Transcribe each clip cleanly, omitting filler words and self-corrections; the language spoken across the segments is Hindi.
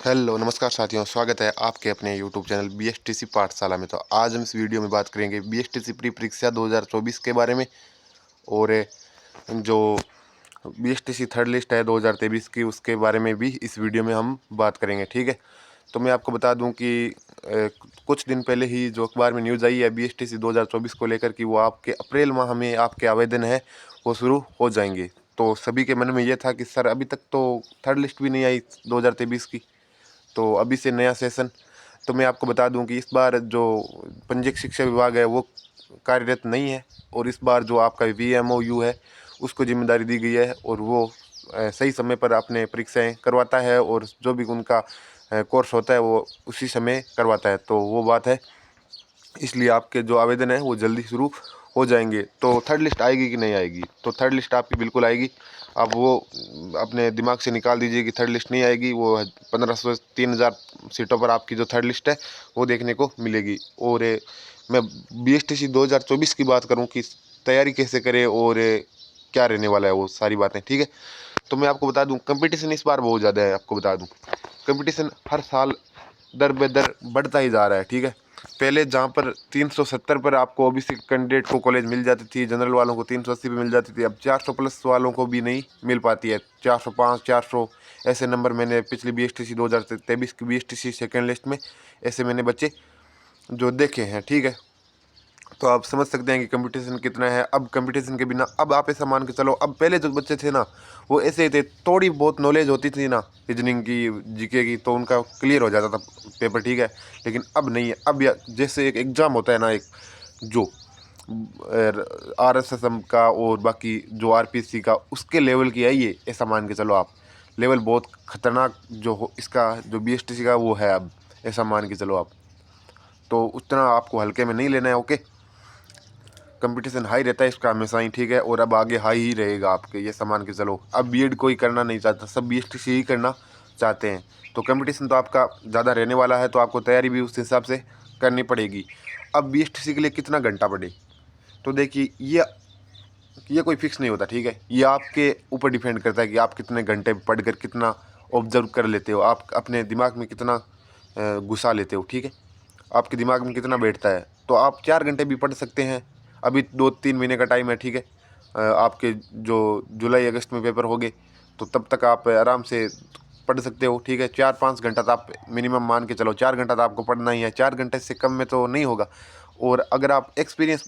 हेलो नमस्कार साथियों, स्वागत है आपके अपने यूट्यूब चैनल बीएसटीसी पाठशाला में। तो आज हम इस वीडियो में बात करेंगे बीएसटीसी प्री परीक्षा 2024 के बारे में। और जो बीएसटीसी थर्ड लिस्ट है 2023 की, उसके बारे में भी इस वीडियो में हम बात करेंगे। ठीक है, तो मैं आपको बता दूं कि कुछ दिन पहले ही जो अखबार में न्यूज़ आई है बीएसटीसी 2024 को लेकर कि वो आपके अप्रैल माह में आपके आवेदन है वो शुरू हो जाएंगे। तो सभी के मन में ये था कि सर अभी तक तो थर्ड लिस्ट भी नहीं आई 2023 की, तो अभी से नया सेशन। तो मैं आपको बता दूं कि इस बार जो पंजीयक शिक्षा विभाग है वो कार्यरत नहीं है, और इस बार जो आपका वीएमओयू है उसको जिम्मेदारी दी गई है, और वो सही समय पर अपने परीक्षाएं करवाता है, और जो भी उनका कोर्स होता है वो उसी समय करवाता है। तो वो बात है, इसलिए आपके जो आवेदन है वो जल्दी शुरू हो जाएंगे। तो थर्ड लिस्ट आएगी कि नहीं आएगी? तो थर्ड लिस्ट आपकी बिल्कुल आएगी। आप वो अपने दिमाग से निकाल दीजिए कि थर्ड लिस्ट नहीं आएगी। वो 1500 से 3000 सीटों पर आपकी जो थर्ड लिस्ट है वो देखने को मिलेगी। और मैं बीएसटीसी 2024 की बात करूं कि तैयारी कैसे करें और क्या रहने वाला है वो सारी बातें। ठीक है, तो मैं आपको बता दूं कंपटीशन इस बार बहुत ज़्यादा है। आपको बता दूं कंपटीशन हर साल दर बेदर बढ़ता ही जा रहा है। ठीक है, पहले जहाँ पर 370 पर आपको ओबीसी कैंडिडेट को कॉलेज मिल जाती थी, जनरल वालों को 380 पे मिल जाती थी, अब 400 प्लस वालों को भी नहीं मिल पाती है। 405 400 ऐसे नंबर मैंने पिछली बीएसटीसी 2023 की बीएसटीसी सेकेंड लिस्ट में ऐसे मैंने बच्चे जो देखे हैं। ठीक है, तो आप समझ सकते हैं कि कंपटीशन कितना है। अब कंपटीशन के बिना अब आप ऐसा मान के चलो, अब पहले जो बच्चे थे ना वो ऐसे ही थे, थोड़ी बहुत नॉलेज होती थी ना रीजनिंग की, जीके की, तो उनका क्लियर हो जाता था पेपर। ठीक है, लेकिन अब नहीं है। अब जैसे एक एग्ज़ाम होता है ना, एक जो आरएसएसएम का और बाकी जो आरपीसी का, उसके लेवल की है ये, ऐसा मान के चलो आप। लेवल बहुत खतरनाक जो हो इसका, जो बीएसटीसी का वो है अब, ऐसा मान के चलो आप। तो उतना आपको हल्के में नहीं लेना है। ओके, कंपटीशन हाई रहता है इसका हमेशा ही। ठीक है, और अब आगे हाई ही रहेगा आपके, ये सामान के चलो। अब बीएड कोई करना नहीं चाहता, सब बीएसटीसी ही करना चाहते हैं। तो कंपटीशन तो आपका ज़्यादा रहने वाला है, तो आपको तैयारी भी उस हिसाब से करनी पड़ेगी। अब बीएसटीसी के लिए कितना घंटा पढ़े, तो देखिए ये कोई फिक्स नहीं होता। ठीक है, ये आपके ऊपर डिपेंड करता है कि आप कितने घंटे पढ़कर कितना ऑब्जर्व कर लेते हो, आप अपने दिमाग में कितना घुसा लेते हो। ठीक है, आपके दिमाग में कितना बैठता है। तो आप 4 घंटे भी पढ़ सकते हैं। अभी 2-3 महीने का टाइम है। ठीक है, आपके जो जुलाई अगस्त में पेपर होंगे, तो तब तक आप आराम से पढ़ सकते हो। ठीक है, 4-5 घंटा तो आप मिनिमम मान के चलो, 4 घंटा तो आपको पढ़ना ही है। 4 घंटे से कम में तो नहीं होगा। और अगर आप एक्सपीरियंस,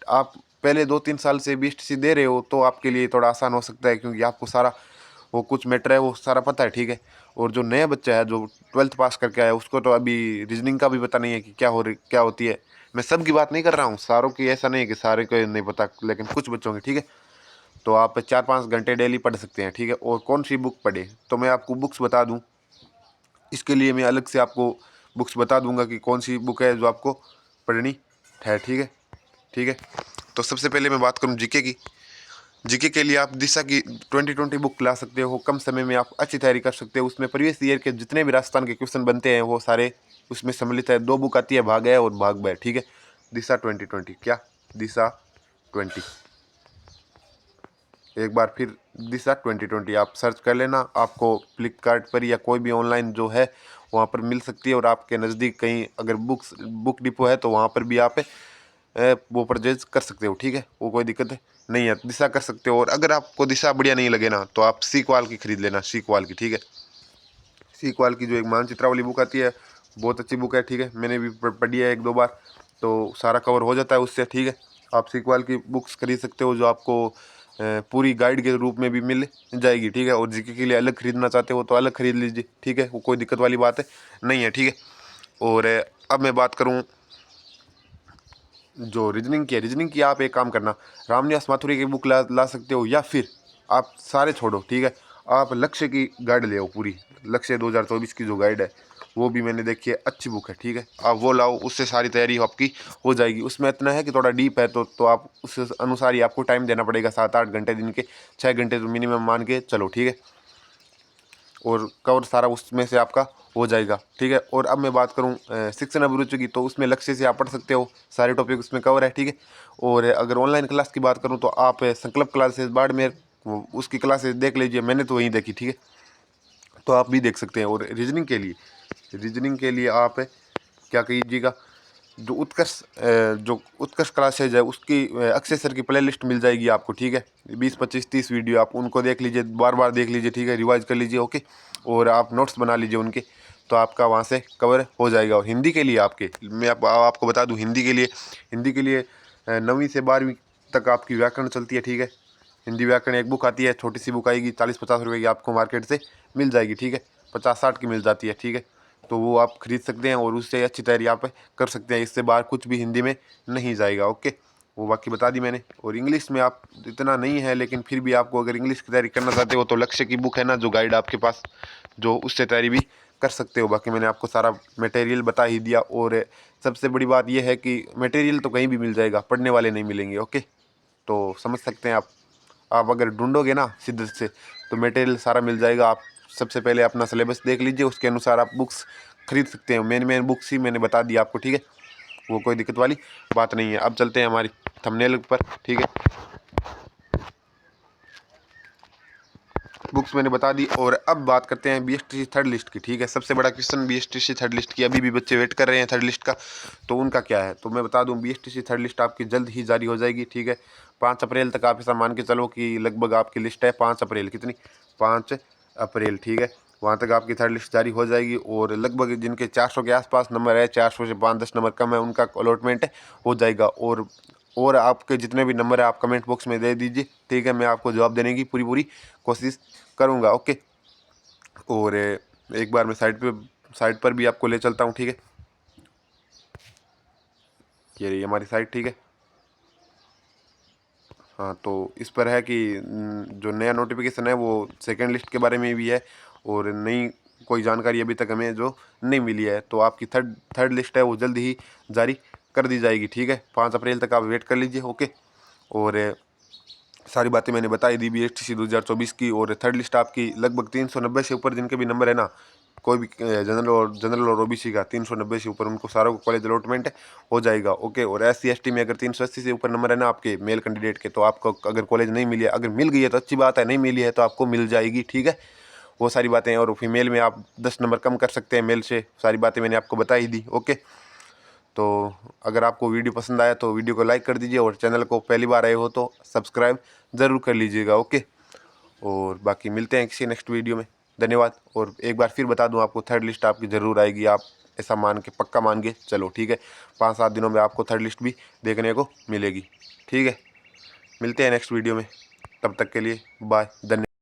आप पहले 2-3 साल से बीएसटीसी दे रहे हो, तो आपके लिए थोड़ा आसान हो सकता है, क्योंकि आपको सारा वो कुछ मैटर है वो सारा पता है। ठीक है, और जो नया बच्चा है जो 12th पास करके आया, उसको तो अभी रीजनिंग का भी पता नहीं है कि क्या होती है। मैं सब की बात नहीं कर रहा हूँ, सारों की ऐसा नहीं है कि सारे को नहीं पता, लेकिन कुछ बच्चों की। ठीक है, तो आप 4-5 घंटे डेली पढ़ सकते हैं। ठीक है, और कौन सी बुक पढ़े, तो मैं आपको बुक्स बता दूँ। इसके लिए मैं अलग से आपको बुक्स बता दूंगा कि कौन सी बुक है जो आपको पढ़नी है। ठीक है, ठीक है, तो सबसे पहले मैं बात करूँ जीके की। जीके के लिए आप दिशा की 2020 बुक ला सकते हो, कम समय में आप अच्छी तैयारी कर सकते हो। उसमें प्रीवियस ईयर के जितने भी राजस्थान के क्वेश्चन बनते हैं वो सारे उसमें सम्मिलित है। 2 बुक आती है, भाग है और भाग ब। ठीक है, दिशा 2020, क्या दिशा 20, एक बार फिर दिशा 2020 आप सर्च कर लेना, आपको फ्लिपकार्ट पर या कोई भी ऑनलाइन जो है वहाँ पर मिल सकती है। और आपके नज़दीक कहीं अगर बुक डिपो है तो वहाँ पर भी आप वो परचेज कर सकते हो। ठीक है, वो कोई दिक्कत नहीं है, दिशा कर सकते हो। और अगर आपको दिशा बढ़िया नहीं लगे ना, तो आप सीकवाल की खरीद लेना, सीकवाल की। ठीक है, सीकवाल की जो एक मानचित्रा वाली बुक आती है, बहुत अच्छी बुक है। ठीक है, मैंने भी पढ़ी है 1-2 बार, तो सारा कवर हो जाता है उससे। ठीक है, आप सीकवाल की बुक्स खरीद सकते हो, जो आपको पूरी गाइड के रूप में भी मिल जाएगी। ठीक है, और जीके के लिए अलग खरीदना चाहते हो तो अलग खरीद लीजिए। ठीक है, वो कोई दिक्कत वाली बात है नहीं है। ठीक है, और अब मैं बात करूँ जो रीजनिंग की आप एक काम करना, रामनिवास माथुरी की बुक ला सकते हो, या फिर आप सारे छोड़ो। ठीक है, आप लक्ष्य की गाइड ले आओ, पूरी लक्ष्य 2024 की जो गाइड है वो भी मैंने देखी है, अच्छी बुक है। ठीक है, आप वो लाओ, उससे सारी तैयारी आपकी हो जाएगी। उसमें इतना है कि थोड़ा डीप है, तो आप उस अनुसार ही आपको टाइम देना पड़ेगा, 7-8 घंटे दिन के, 6 घंटे तो मिनिमम मान के चलो। ठीक है, और कवर सारा उसमें से आपका हो जाएगा। ठीक है, और अब मैं बात करूं शिक्षण अभिरुचि की, तो उसमें लक्ष्य से आप पढ़ सकते हो, सारे टॉपिक उसमें कवर है। ठीक है, और अगर ऑनलाइन क्लास की बात करूं तो आप संकल्प क्लासेस बाड़मेर उसकी क्लासेस देख लीजिए, मैंने तो वहीं देखी। ठीक है, तो आप भी देख सकते हैं। और रीजनिंग के लिए आप क्या कीजिएगा, जो उत्कर्ष क्लासेज है उसकी अक्षय सर की प्ले लिस्ट मिल जाएगी आपको, ठीक है। 20 25 30 वीडियो आप उनको देख लीजिए, बार बार देख लीजिए, ठीक है, रिवाइज कर लीजिए, ओके। और आप नोट्स बना लीजिए उनके, तो आपका वहाँ से कवर हो जाएगा। और हिंदी के लिए मैं आपको बता दूँ, हिंदी के लिए 9वीं से 12वीं तक आपकी व्याकरण चलती है, ठीक है। हिंदी व्याकरण एक बुक आती है, छोटी सी बुक आएगी, 40-50 रुपये की आपको मार्केट से मिल जाएगी, ठीक है। 50-60 की मिल जाती है, ठीक है। तो वो आप खरीद सकते हैं और उससे अच्छी तैयारी आप कर सकते हैं। इससे बाहर कुछ भी हिंदी में नहीं जाएगा, ओके। वो बाकी बता दी मैंने। और इंग्लिश में आप इतना नहीं है, लेकिन फिर भी आपको अगर इंग्लिश की तैयारी करना चाहते हो तो लक्ष्य की बुक है ना, जो गाइड आपके पास, जो उससे तैयारी भी कर सकते हो। बाकी मैंने आपको सारा मटेरियल बता ही दिया। और सबसे बड़ी बात यह है कि मटेरियल तो कहीं भी मिल जाएगा, पढ़ने वाले नहीं मिलेंगे, ओके। तो समझ सकते हैं आप अगर ढूंढोगे ना शिद्दत से तो मटेरियल सारा मिल जाएगा। आप सबसे पहले अपना सिलेबस देख लीजिए, उसके अनुसार आप बुक्स खरीद सकते हैं। मेन बुक्स ही मैंने बता दी आपको, ठीक है। वो कोई दिक्कत वाली बात नहीं है। अब चलते हैं हमारी थंबनेल पर, ठीक है। बुक्स मैंने बता दी। और अब बात करते हैं बीएसटीसी थर्ड लिस्ट की, ठीक है। सबसे बड़ा क्वेश्चन बीएसटीसी थर्ड लिस्ट की, अभी भी बच्चे वेट कर रहे हैं थर्ड लिस्ट का, तो उनका क्या है। तो मैं बता दूं, बीएसटीसी थर्ड लिस्ट आपकी जल्द ही जारी हो जाएगी, ठीक है। 5 अप्रैल तक आप ऐसा मान के चलो कि लगभग आपकी लिस्ट है 5 अप्रैल, कितनी, 5 अप्रैल, ठीक है। वहाँ तक आपकी थर्ड लिस्ट जारी हो जाएगी। और लगभग जिनके 400 के आसपास नंबर है, 400 से 5-10 नंबर कम है, उनका अलॉटमेंट हो जाएगा। और आपके जितने भी नंबर है आप कमेंट बॉक्स में दे दीजिए, ठीक है। मैं आपको जवाब देने की पूरी कोशिश करूँगा, ओके। और एक बार मैं साइट पर भी आपको ले चलता हूँ, ठीक है। ये रही हमारी साइट, ठीक है। हाँ, तो इस पर है कि जो नया नोटिफिकेशन है वो सेकंड लिस्ट के बारे में भी है, और नई कोई जानकारी अभी तक हमें जो नहीं मिली है। तो आपकी थर्ड लिस्ट है वो जल्द ही जारी कर दी जाएगी, ठीक है। 5 अप्रैल तक आप वेट कर लीजिए, ओके। और सारी बातें मैंने बताई दी बीएसटीसी 2024 की। और थर्ड लिस्ट आपकी लगभग 390 से ऊपर जिनके भी नंबर है ना, कोई भी जनरल और ओबीसी का 390 से ऊपर, उनको सारों को कॉलेज अलॉटमेंट हो जाएगा, ओके। और SC ST में अगर 380 से ऊपर नंबर है ना आपके मेल कैंडिडेट के, तो आपको अगर कॉलेज नहीं मिली है, अगर मिल गई है तो अच्छी बात है, नहीं मिली है तो आपको मिल जाएगी, ठीक है। वो सारी बातें। और फीमेल में आप 10 नंबर कम कर सकते हैं मेल से, सारी बातें मैंने आपको बता ही दी, ओके। तो अगर आपको वीडियो पसंद आया तो वीडियो को लाइक कर दीजिए, और चैनल को पहली बार आए हो तो सब्सक्राइब ज़रूर कर लीजिएगा, ओके। और बाकी मिलते हैं किसी नेक्स्ट वीडियो में। धन्यवाद। और एक बार फिर बता दूं, आपको थर्ड लिस्ट आपकी ज़रूर आएगी, आप ऐसा मान के पक्का मान के चलो, ठीक है। 5-7 दिनों में आपको थर्ड लिस्ट भी देखने को मिलेगी, ठीक है। मिलते हैं नेक्स्ट वीडियो में, तब तक के लिए बाय, धन्यवाद।